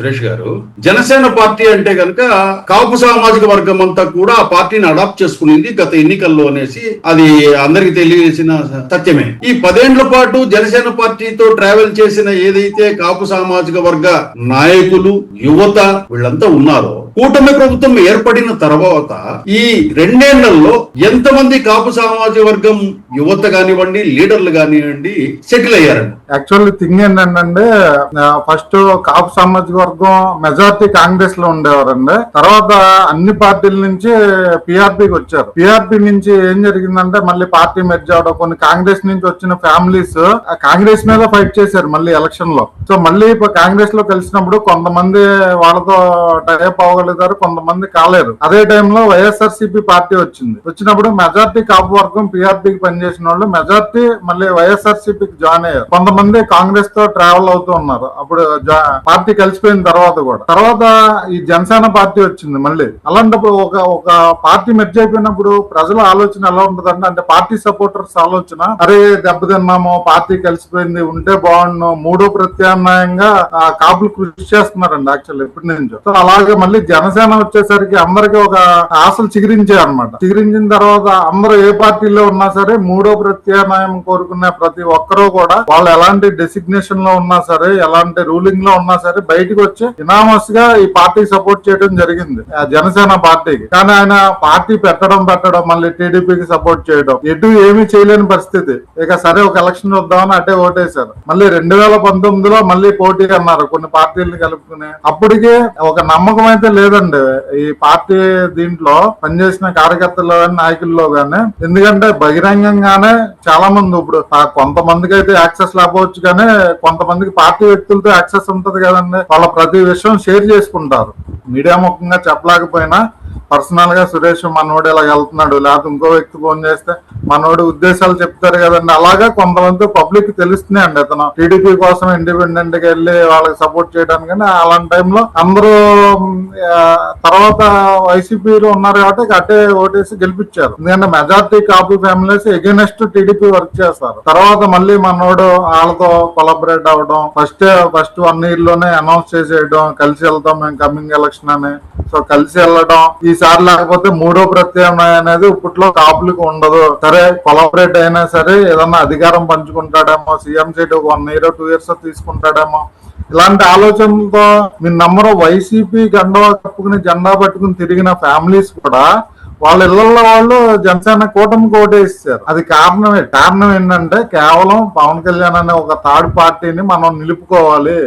సురేష్ గారు, జనసేన పార్టీ అంటే గనక కాపు సామాజిక వర్గం అంతా కూడా ఆ పార్టీని అడాప్ట్ చేసుకునింది గత ఎన్నికల్లో అనేసి అది అందరికి తెలియజేసిన సత్యమే. ఈ 10 ఏళ్ల పాటు జనసేన పార్టీతో ట్రావెల్ చేసిన ఏదైతే కాపు సామాజిక వర్గ నాయకులు, యువత వీళ్ళంతా ఉన్నారో, కూటమి ప్రభుత్వం ఏర్పడిన తర్వాత ఈ 2 ఏళ్లలో ఎంతమంది కాపు సామాజిక వర్గం యువత కానివ్వండి, లీడర్లు కానివ్వండి సెటిల్ అయ్యారండి? యాక్చువల్లీ థింగ్ ఏంటంటే ఫస్ట్ కాపు సామాజిక వర్గం మెజారిటీ కాంగ్రెస్ లో ఉండేవారండి. తర్వాత అన్ని పార్టీల నుంచి పిఆర్పీకి వచ్చారు. పిఆర్పీ నుంచి ఏం జరిగిందంటే మళ్ళీ పార్టీ మెర్జ్ అవడం, కొన్ని కాంగ్రెస్ నుంచి వచ్చిన ఫ్యామిలీస్ కాంగ్రెస్ మీద ఫైట్ చేశారు మళ్ళీ ఎలక్షన్ లో. సో మళ్ళీ ఇప్పుడు కాంగ్రెస్ లో కలిసినప్పుడు కొంతమంది వాళ్ళతో టైప్ అవ్వగలుగుతారు, కొంతమంది కాలేరు. అదే టైంలో వైఎస్ఆర్సీపీ పార్టీ వచ్చినప్పుడు మెజారిటీ కాపు వర్గం పిఆర్పీకి పనిచేసిన వాళ్ళు మెజారిటీ మళ్ళీ వైఎస్ఆర్సీపీకి జాయిన్ అయ్యారు. కొంతమంది కాంగ్రెస్ తో ట్రావెల్ అవుతూ ఉన్నారు. అప్పుడు పార్టీ కలిసిపోయిన తర్వాత ఈ జనసేన పార్టీ వచ్చింది మళ్ళీ. అలాంటప్పుడు ఒక పార్టీ మెర్జ్ అయిపోయినప్పుడు ప్రజల ఆలోచన ఎలా ఉంటదంటే, అంటే పార్టీ సపోర్టర్స్ ఆలోచన, అరే దెబ్బతిన్నాము, పార్టీ కలిసిపోయింది, ఉంటే బాగుండు, మూడో ప్రత్యామ్నాయంగా కాపులు కృషి చేస్తున్నారండి యాక్చువల్లీ ఎప్పటి నుంచో. సో అలాగే మళ్ళీ జనసేన వచ్చేసరికి అందరికి ఒక ఆశలు చిగురించాయి అనమాట. చిగురించిన తర్వాత అందరూ ఏ పార్టీలో ఉన్నా సరే మూడో ప్రత్యామ్నాయం కోరుకునే ప్రతి ఒక్కరూ కూడా వాళ్ళు ఎలాంటి డెసిగ్నేషన్ లో ఉన్నా సరే, ఎలాంటి రూలింగ్ లో ఉన్నా సరే బయటకు వచ్చి ఇనామస్ గా ఈ పార్టీకి సపోర్ట్ చేయడం జరిగింది, జనసేన పార్టీకి. కానీ ఆయన పార్టీ పెట్టడం మళ్ళీ టీడీపీకి సపోర్ట్ చేయడం, ఎటు ఏమీ చేయలేని పరిస్థితి. ఇక సరే ఒక ఎలక్షన్ వద్దామని అటే ఓటేశారు. మళ్ళీ 2019లో మళ్ళీ పోటీ అన్నారు కొన్ని పార్టీలను కలుపుకుని. అప్పటికే ఒక నమ్మకం అయితే లేదండి ఈ పార్టీ దీంట్లో పనిచేసిన కార్యకర్తల్లో కానీ నాయకుల్లో కానీ. ఎందుకంటే బహిరంగంగానే చాలా మంది, ఇప్పుడు కొంతమందికి అయితే యాక్సెస్ లేకపోవచ్చు కానీ కొంతమందికి పార్టీ వ్యక్తులతో యాక్సెస్ ఉంటది కదండి, వాళ్ళ ప్రతి విషయం షేర్ చేసుకుంటారు. మీడియా ముఖంగా చెప్పలేకపోయినా పర్సనల్ గా సురేష్ మనోడు ఇలా వెళ్తున్నాడు, లేకపోతే ఇంకో వ్యక్తి ఫోన్ చేస్తే మనోడు ఉద్దేశాలు చెప్తారు కదండి. అలాగా కొంతమంది పబ్లిక్ తెలుస్తున్నాయండి అతను టీడీపీ కోసం ఇండిపెండెంట్ గా వెళ్ళి వాళ్ళకి సపోర్ట్ చేయడానికి. అలాంటి టైంలో అందరూ తర్వాత వైసీపీలో ఉన్నారు కాబట్టి అట్టే ఓటేసి గెలిపించారు. ఎందుకంటే మెజార్టీ కాపు ఫ్యామిలీస్ ఎగెనెస్ట్ టీడీపీ వర్క్ చేస్తారు. తర్వాత మళ్ళీ మనోడు వాళ్ళతో కొలాబరేట్ అవ్వడం, ఫస్ట్ 1 year లోనే అనౌన్స్ చేసేయడం, కలిసి వెళ్తాం మేము కమింగ్ ఎలక్షన్ అని. సో కలిసి వెళ్ళడం, ఈసారి లేకపోతే మూడో ప్రత్యామ్నాయం అనేది ఇప్పట్లో కాపులకు ఉండదు. సరే కొలాబరేట్ అయినా సరే ఏదన్నా అధికారం పంచుకుంటాడేమో, సీఎం సీట్ 1 year 2 years తీసుకుంటాడేమో, ఇలాంటి ఆలోచనలతో మీ నమ్మరు వైసీపీ గండవా కప్పుకుని జెండా పట్టుకుని తిరిగిన ఫ్యామిలీస్ కూడా వాళ్ళ ఇళ్లలో వాళ్ళు జనసేన కూటమికి ఓటేస్తారు. అది కారణం ఏంటంటే కేవలం పవన్ కళ్యాణ్ అనే ఒక థర్డ్ పార్టీని మనం నిలుపుకోవాలి,